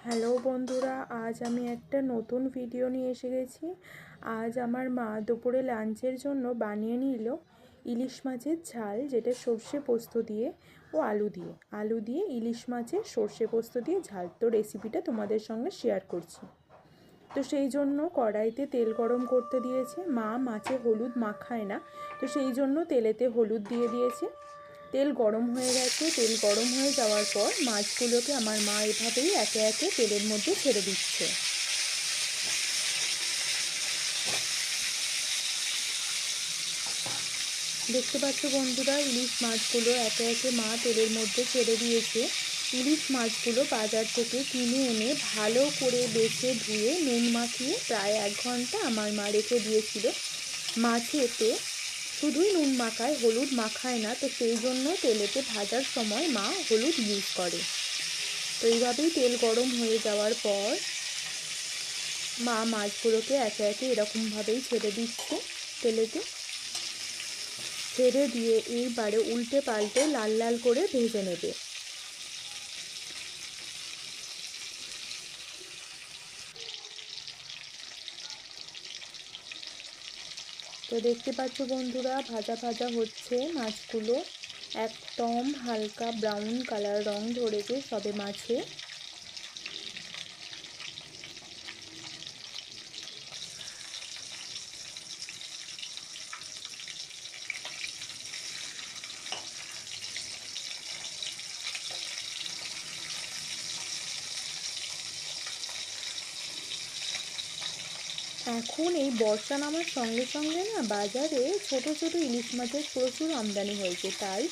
Hello বন্ধুরা, আজ আমি একটা নতুন ভিডিও নিয়ে এসে গেছি। আজ আমার মা দুপুরে লাঞ্চের জন্য বানিয়ে নিল ইলিশ মাছের ঝাল, যেটা সর্ষে পোস্ত দিয়ে ও আলু দিয়ে ইলিশ মাছের সর্ষে পোস্ত দিয়ে ঝাল। তো রেসিপিটা তোমাদের সঙ্গে শেয়ার করছি। তো সেই জন্য কড়াইতে তেল গরম করতে দিয়েছে। মা মাছে হলুদ মাখায় না, তো সেই জন্য তেলেতে হলুদ দিয়ে দিয়েছে। তেল গরম হয়ে গেছে। তেল গরম হয়ে যাওয়ার পর মাছগুলোকে আমার মা এভাবেই একে একে তেলের মধ্যে ছেড়ে দিচ্ছে। দেখতে পাচ্ছ বন্ধুরা, ইলিশ মাছগুলো একে একে মা তেলের মধ্যে ছেড়ে দিয়েছে। ইলিশ মাছগুলো বাজার থেকে কিনে এনে ভালো করে বেছে ধুয়ে নুন মাখিয়ে প্রায় 1 ঘন্টা আমার মা রেখে দিয়েছিল। মাছেতে শুধুই নুন মাখায়, হলুদ মাখায় না, তো সেই জন্য তেলেতে ভাজার সময় মা হলুদ ইউজ করে। তো এইভাবেই তেল গরম হয়ে যাওয়ার পর মা মাছগুলোকে একে একে এরকমভাবেই ছেড়ে দিচ্ছে তেলেতে। ছেড়ে দিয়ে এইবারে উল্টে পাল্টে লাল লাল করে ভেজে নেবে। তো দেখতে পাচ্ছ বন্ধুরা, ভাজা ভাজা হচ্ছে মাছগুলো। একদম হালকা ব্রাউন কালার রং ধরেছে সবে মাছে। এখন এই বর্ষা নামার সঙ্গে সঙ্গে না বাজারে ছোট ছোট ইলিশ মাছের প্রচুর আমদানি হয়েছে। তাই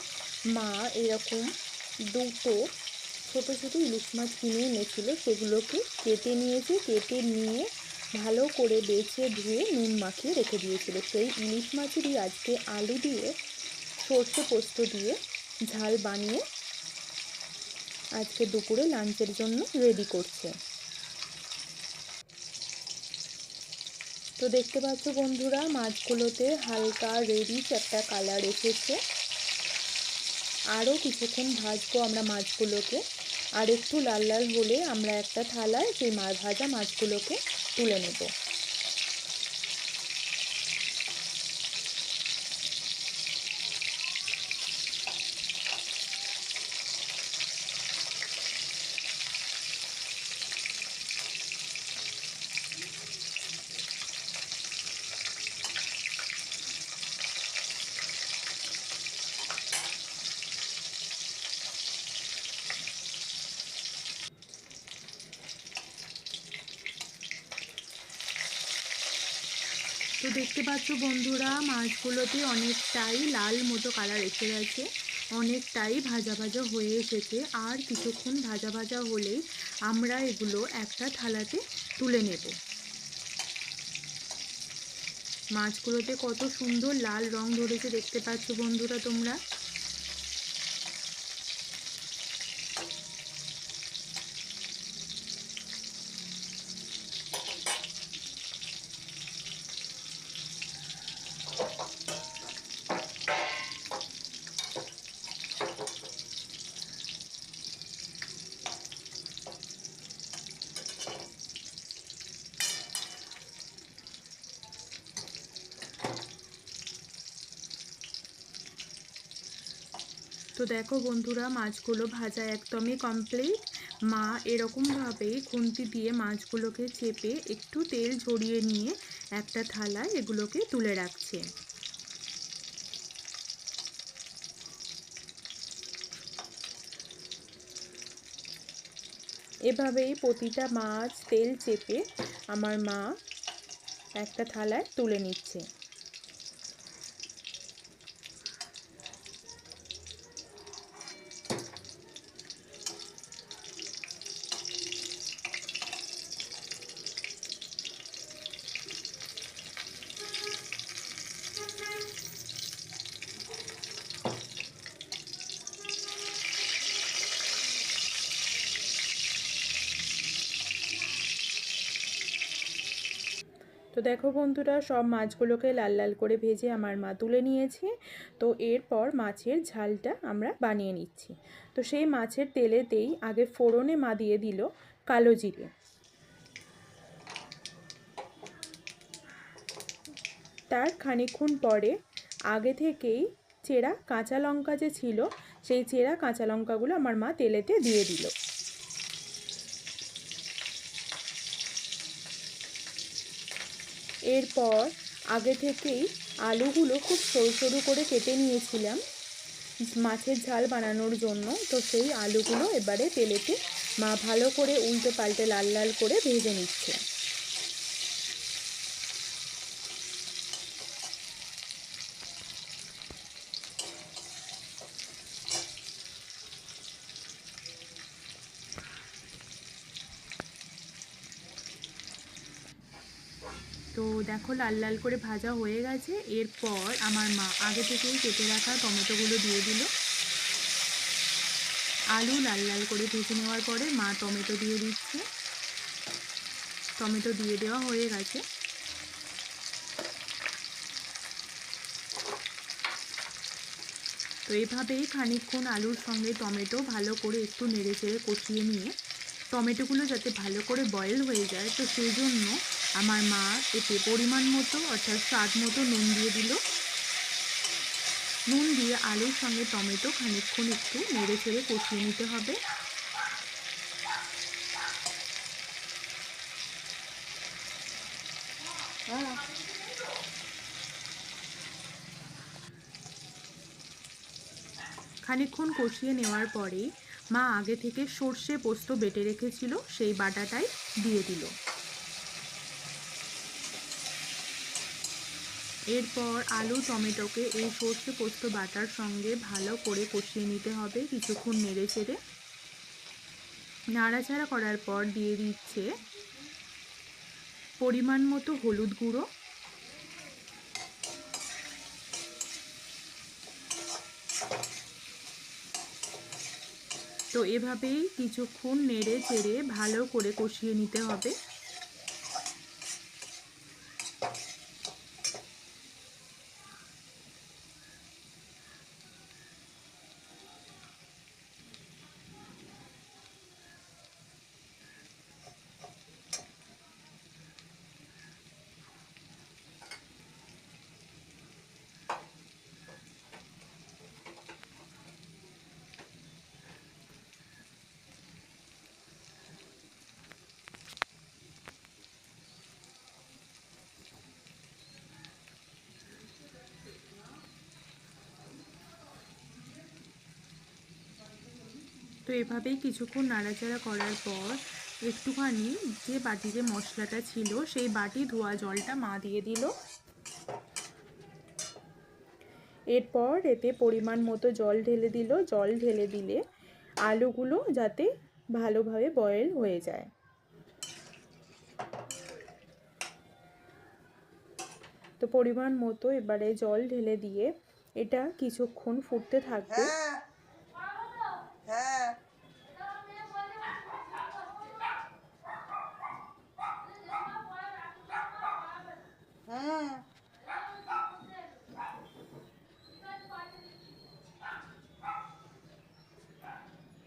মা এরকম দুটো ছোট ছোট ইলিশ মাছ কিনে এনেছিল, সেগুলোকে কেটে নিয়েছে। কেটে নিয়ে ভালো করে বেছে ধুয়ে নুন মাখিয়ে রেখে দিয়েছিল। সেই ইলিশ মাছেরই আজকে আলু দিয়ে সর্ষে পোস্ত দিয়ে ঝাল বানিয়ে আজকে দুপুরে লাঞ্চের জন্য রেডি করছে। তো দেখতে পাচ্ছ বন্ধুরা, মাছগুলোতে হালকা রেডিশ একটা কালার এসেছে। আরও কিছুক্ষণ ভাজবো আমরা মাছগুলোকে। আর একটু লাল লাল হলে আমরা একটা থালায় সেই ভাজা মাছগুলোকে তুলে নেব। তো দেখতে পাচ্ছ বন্ধুরা, মাছগুলোতে অনেকটাই লাল মতো কালার এসে গেছে, অনেকটাই ভাজা ভাজা হয়ে এসেছে। আর কিছুক্ষণ ভাজা ভাজা হলেই আমরা এগুলো একটা থালাতে তুলে নেব। মাছগুলোতে কত সুন্দর লাল রং ধরেছে দেখতে পাচ্ছ বন্ধুরা তোমরা। তো দেখো বন্ধুরা, মাছগুলো ভাজা একদমই কমপ্লিট। মা এরকমভাবেই খুন্তি দিয়ে মাছগুলোকে চেপে একটু তেল ঝরিয়ে নিয়ে একটা থালায় এগুলোকে তুলে রাখছে। এভাবেই প্রতিটা মাছ তেল চেপে আমার মা একটা থালায় তুলে নিচ্ছে। তো দেখো বন্ধুরা, সব মাছগুলোকে লাল লাল করে ভেজে আমার মা তুলে নিয়েছে। তো এরপর মাছের ঝালটা আমরা বানিয়ে নিচ্ছি। তো সেই মাছের তেলেতেই আগে ফোড়নে মা দিয়ে দিল কালো জিরে, তার খানিকক্ষণ পরে আগে থেকেই চেরা কাঁচা লঙ্কা যে ছিল সেই চেরা কাঁচা লঙ্কাগুলো আমার মা তেলেতে দিয়ে দিল। এরপর আগে থেকেই আলুগুলো খুব সরু সরু করে কেটে নিয়েছিলাম মাছের ঝাল বানানোর জন্য। তো সেই আলুগুলো এবারে তেলেতে মা ভালো করে উল্টে পাল্টে লাল লাল করে ভেজে নিচ্ছে। তো দেখো লাল লাল করে ভাজা হয়ে গেছে। এরপর আমার মা আগে থেকেই কেটে রাখা টমেটোগুলো দিয়ে দিল। আলু লাল লাল করে ভেজে নেওয়ার পরে মা টমেটো দিয়ে দিচ্ছে। টমেটো দিয়ে দেওয়া হয়ে গেছে। তো এইভাবেই খানিকক্ষণ আলুর সঙ্গে টমেটো ভালো করে একটু নেড়ে চেড়ে কষিয়ে নিয়ে টমেটোগুলো যাতে ভালো করে বয়েল হয়ে যায়, তো সেই জন্য আমার মা এতে পরিমাণ মতো অর্থাৎ স্বাদ মতো নুন দিয়ে দিল। নুন দিয়ে আলুর সঙ্গে টমেটো খানিকক্ষণ একটু নেড়ে চেড়ে কষিয়ে নিতে হবে। খানিকক্ষণ কষিয়ে নেওয়ার পরে মা আগে থেকে সর্ষে পোস্ত বেটে রেখেছিল সেই বাটাটাই দিয়ে দিল। এরপর আলু টমেটোকে এই সর্ষে পোস্ত বাটার সঙ্গে ভালো করে কষিয়ে নিতে হবে কিছুক্ষণ নেড়ে চেড়ে। নাড়াচাড়া করার পর দিয়ে দিচ্ছে পরিমাণ মতো হলুদ গুঁড়ো, তো এভাবেই কিছুক্ষণ নেড়ে চেড়ে ভালো করে কষিয়ে নিতে হবে। তো এভাবেই কিছুক্ষণ নাড়াচাড়া করার পর একটুখানি যে বাটিতে মশলাটা ছিল সেই বাটি ধোয়া জলটা মা দিয়ে দিল। এরপর এতে পরিমাণ মতো জল ঢেলে দিল। জল ঢেলে দিলে আলুগুলো যাতে ভালোভাবে বয়েল হয়ে যায়। তো পরিমাণ মতো এবারে জল ঢেলে দিয়ে এটা কিছুক্ষণ ফুটতে থাকবে।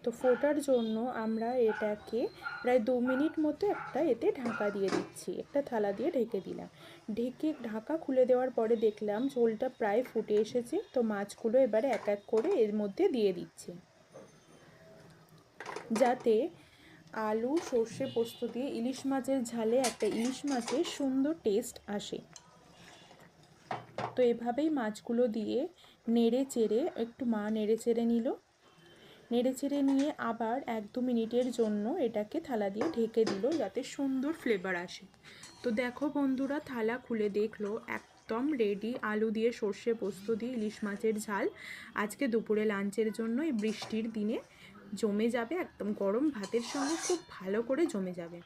তো ফোটার জন্য আমরা এটাকে প্রায় 2 মিনিট মতো এতে ঢাকা দিয়ে দিচ্ছি। একটা থালা দিয়ে ঢেকে দিলাম। ঢাকা খুলে দেওয়ার পরে দেখলাম ঝোলটা প্রায় ফুটে এসেছে। তো মাছগুলো এবারে এক এক করে এর মধ্যে দিয়ে দিচ্ছি, যাতে আলু সর্ষে পোস্ত দিয়ে ইলিশ মাছের ঝালে একটা ইলিশ মাছের সুন্দর টেস্ট আসে। তো এভাবেই মাছগুলো দিয়ে নেড়ে চেড়ে একটু মা নেড়ে চেড়ে নিল। নেড়ে চেড়ে নিয়ে আবার 1-2 মিনিটের জন্য এটাকে থালা দিয়ে ঢেকে দিল যাতে সুন্দর ফ্লেভার আসে। তো দেখো বন্ধুরা, থালা খুলে দেখলো একদম রেডি আলু দিয়ে সর্ষে পোস্ত দিয়ে ইলিশ মাছের ঝাল। আজকে দুপুরে লাঞ্চের জন্য এই বৃষ্টির দিনে জমে যাবে, একদম গরম ভাতের সঙ্গে খুব ভালো করে জমে যাবে।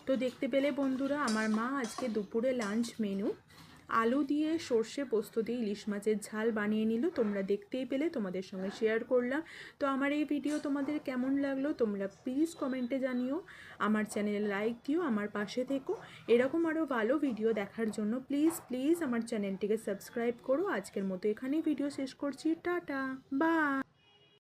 তো দেখতে পেলে বন্ধুরা, আমার মা আজকে দুপুরে লাঞ্চ মেনু আলু দিয়ে সর্ষে পোস্ত দিয়ে ইলিশ মাছের ঝাল বানিয়ে নিল। তোমরা দেখতেই পেলে, তোমাদের সঙ্গে শেয়ার করলাম। তো আমার এই ভিডিও তোমাদের কেমন লাগলো তোমরা প্লিজ কমেন্টে জানিও। আমার চ্যানেলে লাইক দিও, আমার পাশে থেকো। এরকম আরও ভালো ভিডিও দেখার জন্য প্লিজ আমার চ্যানেলটিকে সাবস্ক্রাইব করো। আজকের মতো এখানেই ভিডিও শেষ করছি। Tata, by.